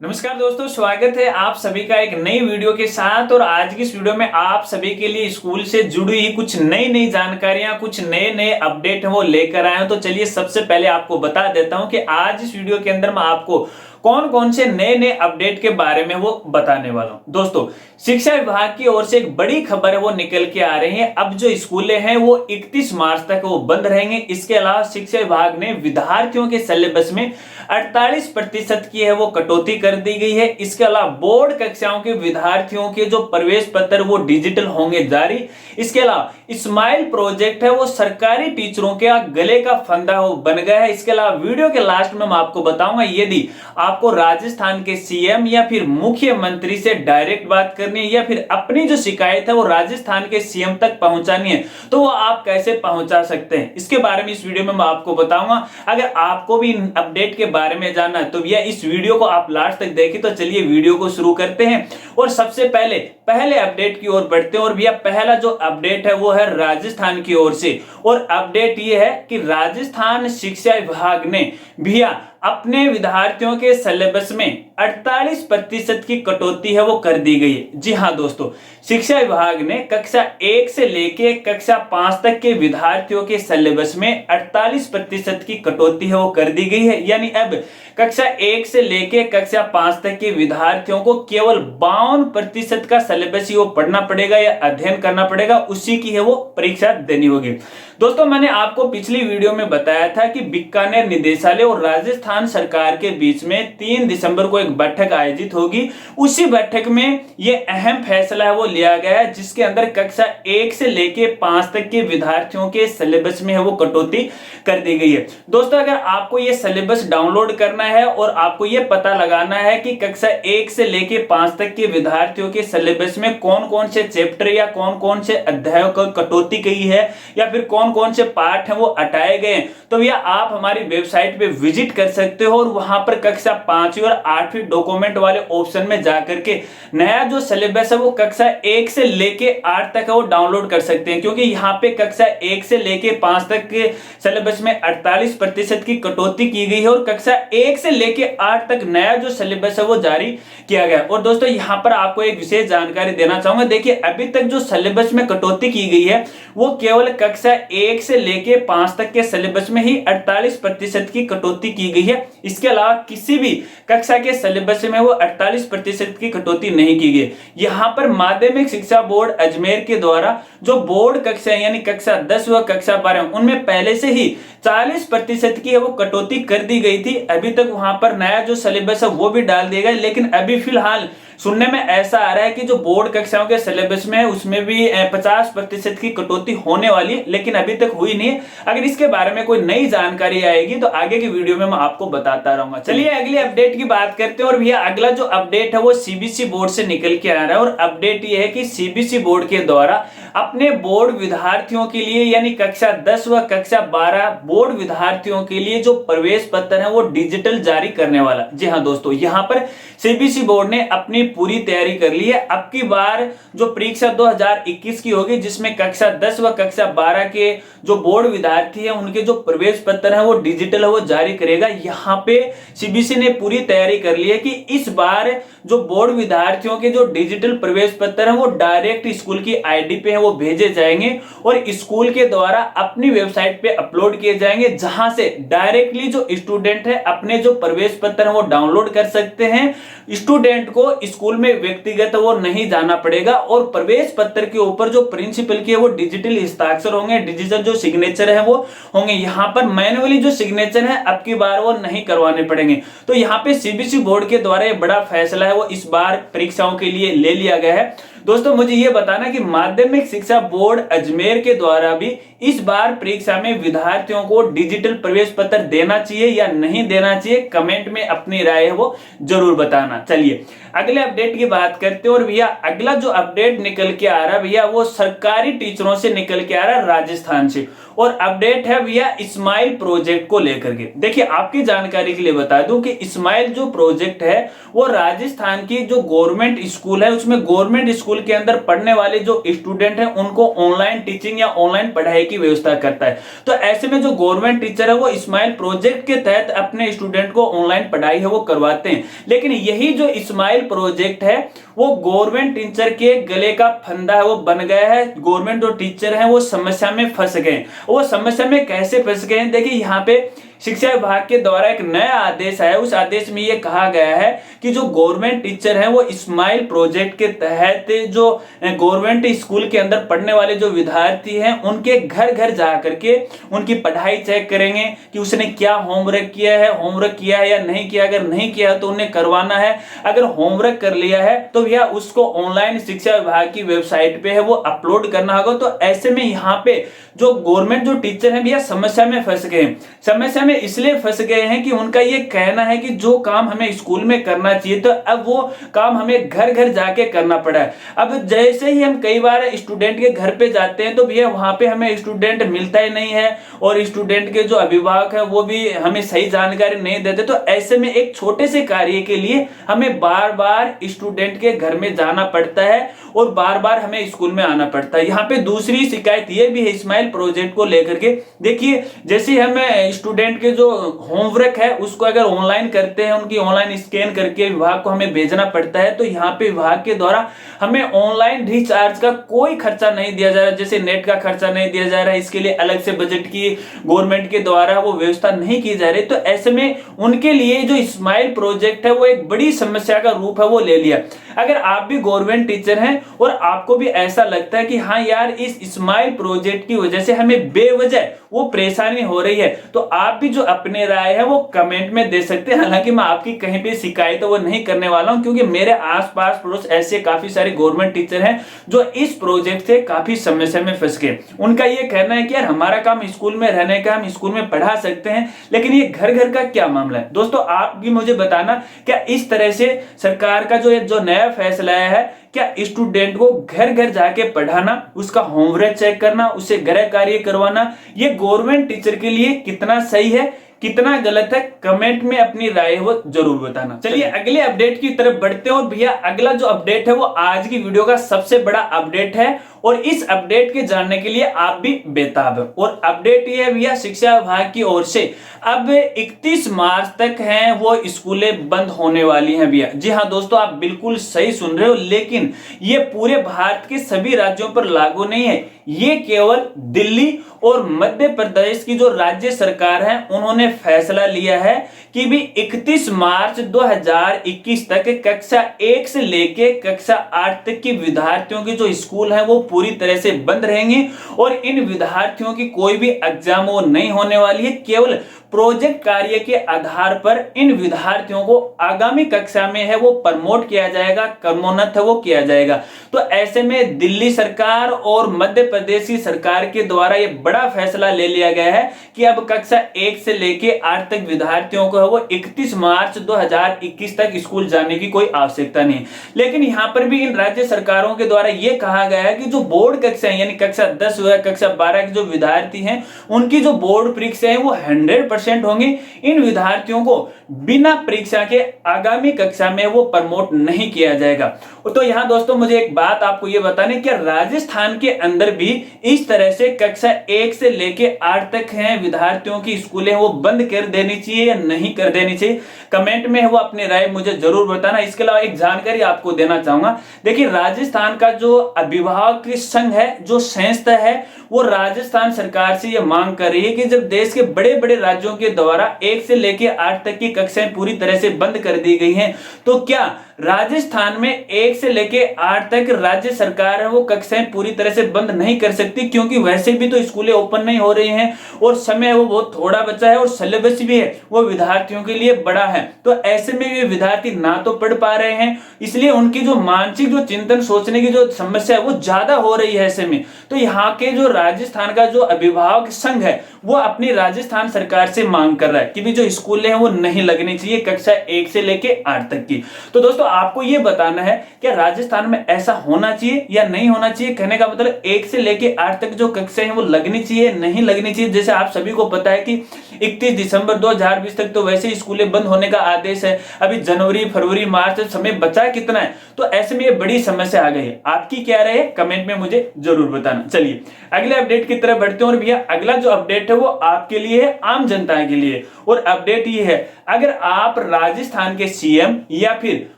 नमस्कार दोस्तों, स्वागत है आप सभी का एक नई वीडियो के साथ। और आज की इस वीडियो में आप सभी के लिए स्कूल से जुड़ी हुई कुछ नई नई जानकारियां, कुछ नए नए अपडेट है वो लेकर आए हैं। तो चलिए सबसे पहले आपको बता देता हूं कि आज इस वीडियो के अंदर मैं आपको कौन कौन से नए नए अपडेट के बारे में वो बताने वाला हूं। दोस्तों, शिक्षा विभाग की ओर से एक बड़ी खबर है वो निकल के आ रही है। अब जो स्कूलें हैं वो 31 मार्च तक वो बंद रहेंगे। इसके अलावा शिक्षा विभाग ने विद्यार्थियों के सिलेबस में 48% की है वो कटौती कर दी गई है। इसके अलावा बोर्ड कक्षाओं के विद्यार्थियों के जो प्रवेश पत्र वो डिजिटल होंगे जारी। इसके अलावा स्माइल प्रोजेक्ट है वो सरकारी टीचरों के गले का फंदा हो बन गया है। इसके अलावा वीडियो के लास्ट में मैं आपको बताऊंगा, यदि आपको राजस्थान के सीएम या फिर मुख्यमंत्री से डायरेक्ट बात करनी है या फिर अपनी जो शिकायत है वो राजस्थान के सीएम तक पहुंचानी है, तो वो आप कैसे पहुंचा सकते हैं, इसके बारे में इस वीडियो में मैं आपको बताऊंगा। अगर आपको भी अपडेट के बारे में जानना है तो भैया इस वीडियो को आप लास्ट तक देखिए। तो चलिए वीडियो को शुरू करते हैं और सबसे पहले अपडेट की ओर बढ़ते हैं। और भैया पहला जो अपडेट है वो है राजस्थान की ओर से। और अपडेट ये है कि राजस्थान शिक्षा विभाग ने भैया अपने विद्यार्थियों के सिलेबस में 48% की कटौती है वो कर दी गई है। जी हां दोस्तों, शिक्षा विभाग ने कक्षा 1 से लेके कक्षा 5 तक के विद्यार्थियों के सिलेबस में 48% की कटौती है वो कर दी गई है। यानी अब कक्षा 1 से लेके कक्षा 5 तक के विद्यार्थियों को केवल 52% का सिलेबस ही वो पढ़ना पड़ेगा या अध्ययन करना पड़ेगा, उसी की है वो परीक्षा देनी होगी। दोस्तों, मैंने आपको पिछली वीडियो में बताया था कि बीकानेर निदेशालय और राजस्थान सरकार के बीच में 3 दिसंबर को एक बैठक आयोजित होगी। उसी बैठक में ये अहम फैसला है वो लिया गया है, जिसके अंदर कक्षा 1 से लेके 5 तक के विद्यार्थियों के सिलेबस में है वो कटौती कर दी गई है। दोस्तों, अगर आपको ये सिलेबस डाउनलोड करना है और आपको ये पता लगाना है कि कक्षा 1 से लेके 5 तक के विद्यार्थियों के सिलेबस में कौन कौन से चैप्टर या कौन कौन से अध्यायों को कटौती की है या फिर कौन कौन से पार्ट हैं वो हटाए गए, तो भैया आप हमारी वेबसाइट पे विजिट कर सकते हो और वहां पर कक्षा 5वीं और 8वीं डॉक्यूमेंट वाले ऑप्शन में जाकर के नया जो सिलेबस है वो कक्षा 1 से लेके 8 तक है वो डाउनलोड कर सकते हैं। क्योंकि यहाँ पे कक्षा 1 से लेके 5 तक के सिलेबस में 48% की कटौती की गई है और कक्षा 1 से लेके 8 तक नया जो सिलेबस है वो जारी किया गया। और दोस्तों, यहाँ पर आपको एक विशेष जानकारी देना चाहूंगा। देखिए, अभी तक जो सिलेबस में कटौती की गई है वो केवल कक्षा 1 से लेके 5 तक के सिलेबस में ही 48% की कटौती की गई है। इसके अलावा किसी भी कक्षा के सिलेबस में वो 48% की कटौती नहीं की गई। यहाँ पर माध्यमिक शिक्षा बोर्ड अजमेर के द्वारा जो बोर्ड कक्षा यानी कक्षा 10 व कक्षा 12 उनमें पहले से ही 40% की है वो कटौती कर दी गई थी। अभी तक वहां पर नया जो सिलेबस है वो भी डाल दिया गया, लेकिन अभी फिलहाल सुनने में ऐसा आ रहा है कि जो बोर्ड कक्षाओं के सिलेबस में है उसमें भी 50% की कटौती होने वाली है, लेकिन अभी तक हुई नहीं है। अगर इसके बारे में कोई नई जानकारी आएगी तो आगे की वीडियो में मैं आपको बताता रहूंगा। चलिए अगली अपडेट की बात करते हैं। और भैया अगला जो अपडेट है वो सीबीएसई बोर्ड से निकल के आ रहा है। और अपडेट ये है कि सीबीएसई बोर्ड के द्वारा अपने बोर्ड विद्यार्थियों के लिए यानी कक्षा 10 व कक्षा 12 बोर्ड विद्यार्थियों के लिए जो प्रवेश पत्र है वो डिजिटल जारी करने वाला। जी हाँ दोस्तों, यहाँ पर सीबीएसई बोर्ड ने अपनी पूरी तैयारी कर ली है। अब की बार जो परीक्षा 2021 की होगी, जिसमें कक्षा 10 व कक्षा 12 के जो बोर्ड विद्यार्थी हैं उनके जो प्रवेश पत्र है वो डिजिटल है वो जारी करेगा। यहाँ पे सीबीएसई ने पूरी तैयारी कर ली है कि इस बार जो बोर्ड विद्यार्थियों के जो डिजिटल प्रवेश पत्र है वो डायरेक्ट स्कूल की आईडी पे है वो भेजे जाएंगे और स्कूल के द्वारा अपनी वेबसाइट पे अपलोड किए जाएंगे, जहां से डायरेक्टली जो स्टूडेंट है अपने जो प्रवेश पत्र है वो डाउनलोड कर सकते हैं। स्टूडेंट को स्कूल में व्यक्तिगत वो नहीं जाना पड़ेगा और प्रवेश पत्र के ऊपर जो प्रिंसिपल की है वो डिजिटल हस्ताक्षर होंगे, डिजिटल जो सिग्नेचर है वो होंगे। यहाँ पर मैनुअली जो सिग्नेचर है अब की बार वो नहीं करवाने पड़ेंगे। तो यहाँ पे सीबीएसई बोर्ड के द्वारा ये बड़ा फैसला है वो इस बार परीक्षाओं के लिए ले लिया गया है। दोस्तों, मुझे ये बताना कि माध्यमिक शिक्षा बोर्ड अजमेर के द्वारा भी इस बार परीक्षा में विद्यार्थियों को डिजिटल प्रवेश पत्र देना चाहिए या नहीं देना चाहिए, कमेंट में अपनी राय है वो जरूर बताना। चलिए अगले अपडेट की बात करते हैं। और भैया अगला जो अपडेट निकल के आ रहा है भैया वो सरकारी टीचरों से निकल के आ रहा है राजस्थान से। और अपडेट है भैया स्माइल प्रोजेक्ट को लेकर के। देखिए, आपकी जानकारी के लिए बता दूं कि स्माइल जो प्रोजेक्ट है वो राजस्थान की जो गवर्नमेंट स्कूल है उसमें गवर्नमेंट स्कूल स्कूल के अंदर पढ़ने वाले जो स्टूडेंट हैं उनको ऑनलाइन टीचिंग या ऑनलाइन पढ़ाई की व्यवस्था करता है। तो ऐसे में जो गवर्नमेंट टीचर है वो स्माइल प्रोजेक्ट के तहत अपने स्टूडेंट को ऑनलाइन पढ़ाई है वो करवाते हैं। लेकिन यही जो स्माइल प्रोजेक्ट है वो गवर्नमेंट टीचर के गले का फंदा है वो बन गया है। गवर्नमेंट जो टीचर हैं वो समस्या में फंस गए। वो समस्या में कैसे फंस गए? देखिए, यहाँ पे शिक्षा विभाग के द्वारा एक नया आदेश आया। उस आदेश में ये कहा गया है कि जो गवर्नमेंट टीचर हैं वो स्माइल प्रोजेक्ट के तहत जो गवर्नमेंट स्कूल के अंदर पढ़ने वाले जो विद्यार्थी हैं उनके घर घर जा करके उनकी पढ़ाई चेक करेंगे कि उसने क्या होमवर्क किया है या नहीं किया। अगर नहीं किया है तो उन्हें करवाना है। अगर होमवर्क कर लिया है तो भैया उसको ऑनलाइन शिक्षा विभाग की वेबसाइट पे है वो अपलोड करना होगा। तो ऐसे में यहाँ पे जो गवर्नमेंट जो टीचर हैं भैया समस्या में फंस गए। समस्या में इसलिए फंस गए हैं कि उनका ये कहना है कि जो काम हमें स्कूल में करना चाहिए तो अब वो काम हमें घर घर जाके करना पड़ा है। अब जैसे ही हम कई बार स्टूडेंट के घर पे जाते हैं तो भैया वहां पे हमें स्टूडेंट मिलता ही नहीं है और स्टूडेंट के जो अभिभावक है वो भी हमें सही जानकारी नहीं देते। तो ऐसे में एक छोटे से कार्य के लिए हमें बार बार स्टूडेंट के घर में जाना पड़ता है और बार बार हमें स्कूल में आना पड़ता है। यहाँ पे दूसरी शिकायत ये भी है स्माइल प्रोजेक्ट को लेकर के। देखिए, जैसे हम स्टूडेंट के जो होमवर्क है उसको अगर ऑनलाइन करते हैं, उनकी ऑनलाइन स्कैन करके विभाग को हमें भेजना पड़ता है, तो यहाँ पे विभाग के द्वारा हमें ऑनलाइन रिचार्ज का कोई खर्चा नहीं दिया जा रहा है। जैसे नेट का खर्चा नहीं दिया जा रहा है, इसके लिए अलग से बजट की गवर्नमेंट के द्वारा वो व्यवस्था नहीं की जा रही। तो ऐसे में उनके लिए जो स्माइल प्रोजेक्ट है वो एक बड़ी समस्या का रूप है वो ले लिया। अगर आप भी गवर्नमेंट टीचर हैं और आपको भी ऐसा लगता है कि हाँ यार इस स्माइल प्रोजेक्ट की वजह से हमें बेवजह वो परेशानी हो रही है, तो आप भी जो अपने राय है वो कमेंट में दे सकते हैं। हालांकि मैं आपकी कहीं पे शिकायत वो नहीं करने वाला हूं, क्योंकि मेरे आसपास पड़ोस ऐसे काफी सारे गवर्नमेंट टीचर हैं जो इस प्रोजेक्ट से काफी समस्या में फंस गए। उनका ये कहना है कि यार हमारा काम स्कूल में रहने का, हम स्कूल में पढ़ा सकते हैं, लेकिन ये घर घर का क्या मामला है। दोस्तों, आप भी मुझे बताना, क्या इस तरह से सरकार का जो नया फैसला है, क्या स्टूडेंट को घर घर जाके पढ़ाना, उसका होमवर्क चेक करना, उसे गृह कार्य करवाना, ये गवर्नमेंट टीचर के लिए कितना सही है, कितना गलत है, कमेंट में अपनी राय वो जरूर बताना। चलिए अगले अपडेट की तरफ बढ़ते हैं। और भैया अगला जो अपडेट है वो आज की वीडियो का सबसे बड़ा अपडेट है और इस अपडेट के जानने के लिए आप भी बेताब हैं। और अपडेट ये है भैया शिक्षा विभाग की ओर से अब 31 मार्च तक हैं वो स्कूलें बंद होने वाली हैं भैया। जी हाँ दोस्तों, आप बिल्कुल सही सुन रहे हो, लेकिन ये पूरे भारत के सभी राज्यों पर लागू नहीं है। ये केवल दिल्ली और मध्य प्रदेश की जो राज्य सरकार है उन्होंने फैसला लिया है कि भी 31 मार्च 2021 तक कक्षा 1 से लेके कक्षा 8 तक की विद्यार्थियों के जो स्कूल है वो पूरी तरह से बंद रहेंगे और इन विद्यार्थियों की कोई भी एग्जाम वो नहीं होने वाली है। केवल प्रोजेक्ट कार्य के आधार पर इन विद्यार्थियों को आगामी कक्षा में है वो प्रमोट किया जाएगा, क्रमोन्नत है वो किया जाएगा। तो ऐसे में दिल्ली सरकार और मध्य प्रदेश की सरकार के द्वारा ये बड़ा फैसला ले लिया गया है कि अब कक्षा 1 से लेके 8 तक विद्यार्थियों को है वो 31 मार्च 2021 तक स्कूल जाने की कोई आवश्यकता नहीं। लेकिन यहाँ पर भी इन राज्य सरकारों के द्वारा ये कहा गया है कि जो बोर्ड कक्षाएं यानी कक्षा 10 व कक्षा 12 के जो विद्यार्थी हैं उनकी जो बोर्ड परीक्षाएं वो 100% होंगी। इन विद्यार्थियों को बिना परीक्षा के आगामी कक्षा में वो प्रमोट नहीं किया जाएगा। तो यहाँ दोस्तों मुझे एक बात आपको ये बताने, क्या राजस्थान के अंदर भी इस तरह से कक्षा 1 से लेके 8 तक हैं विद्यार्थियों की स्कूलें वो बंद कर देनी चाहिए या नहीं कर देनी चाहिए? कमेंट में वो अपनी राय मुझे जरूर बताना। इसके अलावा एक जानकारी आपको देना चाहूंगा। देखिए, राजस्थान का जो अभिभावक संघ है, जो संस्था है, वो राजस्थान सरकार से ये मांग कर रही है कि जब देश के बड़े बड़े राज्यों के द्वारा 1 से लेके 8 तक की कक्षाएं पूरी तरह से बंद कर दी गई हैं, तो क्या राजस्थान में 1 से लेके 8 तक राज्य सरकार है वो कक्षाएं पूरी तरह से बंद नहीं कर सकती? क्योंकि वैसे भी तो स्कूलें ओपन नहीं हो रही हैं और समय वो बहुत थोड़ा बचा है और सिलेबस भी है वो विद्यार्थियों के लिए बड़ा है। तो ऐसे में ये विद्यार्थी ना तो पढ़ पा रहे हैं, इसलिए उनकी जो मानसिक जो चिंतन सोचने की जो समस्या है वो ज्यादा हो रही है ऐसे में। तो यहाँ के जो राजस्थान का जो अभिभावक संघ है वो अपनी राजस्थान सरकार से मांग कर रहा है कि भी जो स्कूलें हैं वो नहीं लगनी चाहिए कक्षा 1 से लेके 8 तक की। तो दोस्तों आपको ये बताना है कि राजस्थान में ऐसा होना चाहिए या नहीं होना चाहिए। कहने का मतलब 1 से लेके 8 तक जो कक्षाएं हैं वो लगनी चाहिए नहीं लगनी चाहिए। जैसे आप सभी को पता है कि 31 दिसंबर 2020 तक तो वैसे ही स्कूलें बंद होने का आदेश है। अभी जनवरी, फरवरी, मार्च समय बचा कितना है, तो ऐसे में ये बड़ी समस्या आ गई है। आपकी क्या राय है कमेंट में मुझे जरूर बताना। चलिए अगले अपडेट की तरफ बढ़ते हैं। और भैया अगला जो अपडेट है वो आपके लिए है, आम जनता के लिए। और अपडेट ये है, अगर आप राजस्थान के सीएम या फिर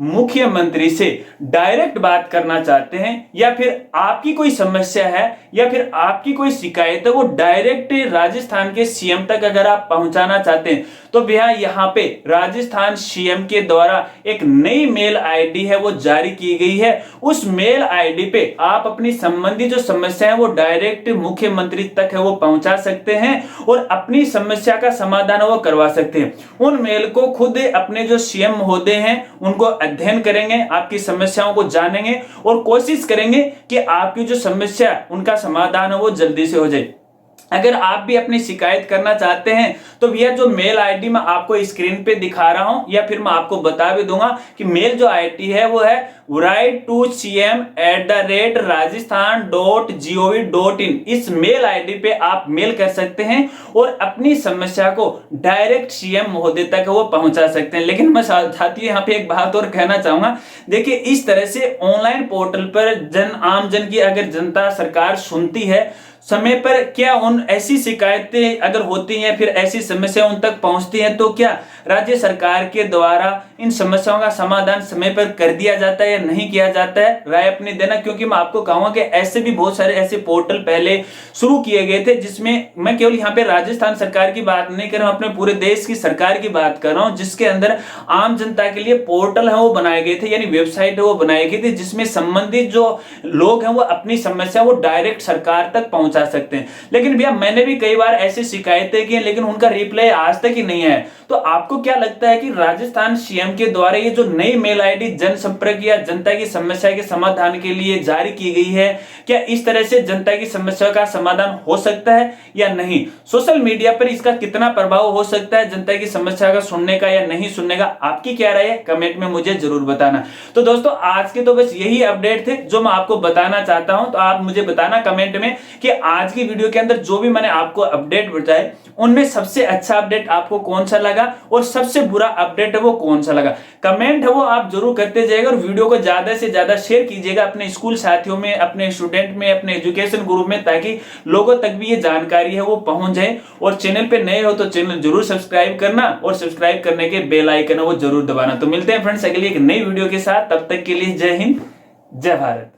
मुख्यमंत्री से डायरेक्ट बात करना चाहते हैं, या फिर आपकी कोई समस्या है या फिर आपकी कोई शिकायत है वो डायरेक्ट राजस्थान के सीएम तक अगर आप पहुंचाना चाहते हैं, तो भैया यहाँ पे राजस्थान सीएम के द्वारा एक नई मेल आईडी है वो जारी की गई है। उस मेल आईडी पे आप अपनी संबंधी जो समस्या है वो डायरेक्ट मुख्यमंत्री तक है वो पहुंचा सकते हैं और अपनी समस्या का समाधान वो करवा सकते हैं। उन मेल को खुद अपने जो सीएम महोदय हैं उनको अध्ययन करेंगे, आपकी समस्याओं को जानेंगे और कोशिश करेंगे कि आपकी जो समस्या उनका समाधान है वो जल्दी से हो जाए। अगर आप भी अपनी शिकायत करना चाहते हैं तो भैया जो मेल आईडी मैं आपको स्क्रीन पे दिखा रहा हूं या फिर मैं आपको बता भी दूंगा कि मेल जो आईडी है वो है write2cm@rajasthan.gov.in। इस मेल आईडी पे आप मेल कर सकते हैं और अपनी समस्या को डायरेक्ट सीएम महोदय तक वो पहुंचा सकते हैं। लेकिन मैं साथियों यहाँ पे एक बात और कहना चाहूंगा, देखिए इस तरह से ऑनलाइन पोर्टल पर आम जन की अगर जनता सरकार सुनती है समय पर, क्या उन ऐसी शिकायतें अगर होती हैं फिर ऐसी समस्या उन तक पहुंचती हैं, तो क्या राज्य सरकार के द्वारा इन समस्याओं का समाधान समय पर कर दिया जाता है या नहीं किया जाता है, राय अपनी देना। क्योंकि मैं आपको कहूंगा कि ऐसे भी बहुत सारे ऐसे पोर्टल पहले शुरू किए गए थे, जिसमें मैं केवल यहाँ पे राजस्थान सरकार की बात नहीं कर रहा हूं, अपने पूरे देश की सरकार की बात कर रहा हूं, जिसके अंदर आम जनता के लिए पोर्टल है वो बनाए गए थे, यानी वेबसाइट है वो बनाई गई थी, जिसमें संबंधित जो लोग हैं वो अपनी समस्या वो डायरेक्ट सरकार तक पहुंचा सकते हैं। लेकिन भैया मैंने भी कई बार ऐसी शिकायतें की लेकिन उनका रिप्लाई आज तक ही नहीं है। तो आपको क्या लगता है कि राजस्थान सीएम के द्वारा ये जो नई मेल आईडी जनसंपर्क या जनता की समस्या के समाधान के लिए जारी की गई है, क्या इस तरह से जनता की समस्या का समाधान हो सकता है या नहीं? सोशल मीडिया पर इसका कितना प्रभाव हो सकता है जनता की समस्या का सुनने का या नहीं सुनने का? आपकी क्या राय है कमेंट में मुझे जरूर बताना। तो दोस्तों आज के तो बस यही अपडेट थे जो मैं आपको बताना चाहता हूं। तो आप मुझे बताना कमेंट में कि आज की वीडियो के अंदर जो भी मैंने आपको अपडेट बताए उनमें सबसे अच्छा अपडेट आपको कौन सा लगा और सबसे बुरा अपडेट है वो कौन सा लगा। कमेंट है वो आप जरूर करते जाइएगा और वीडियो को ज्यादा से ज्यादा शेयर कीजिएगा अपने स्कूल साथियों में, अपने स्टूडेंट में, अपने एजुकेशन ग्रुप में, ताकि लोगों तक भी ये जानकारी है वो पहुंच जाए। और चैनल पे नए हो तो चैनल जरूर सब्सक्राइब करना और सब्सक्राइब करने के बेल आइकन है वो जरूर दबाना। तो मिलते हैं फ्रेंड्स अगली एक नई वीडियो के साथ, तब तक के लिए जय हिंद, जय भारत।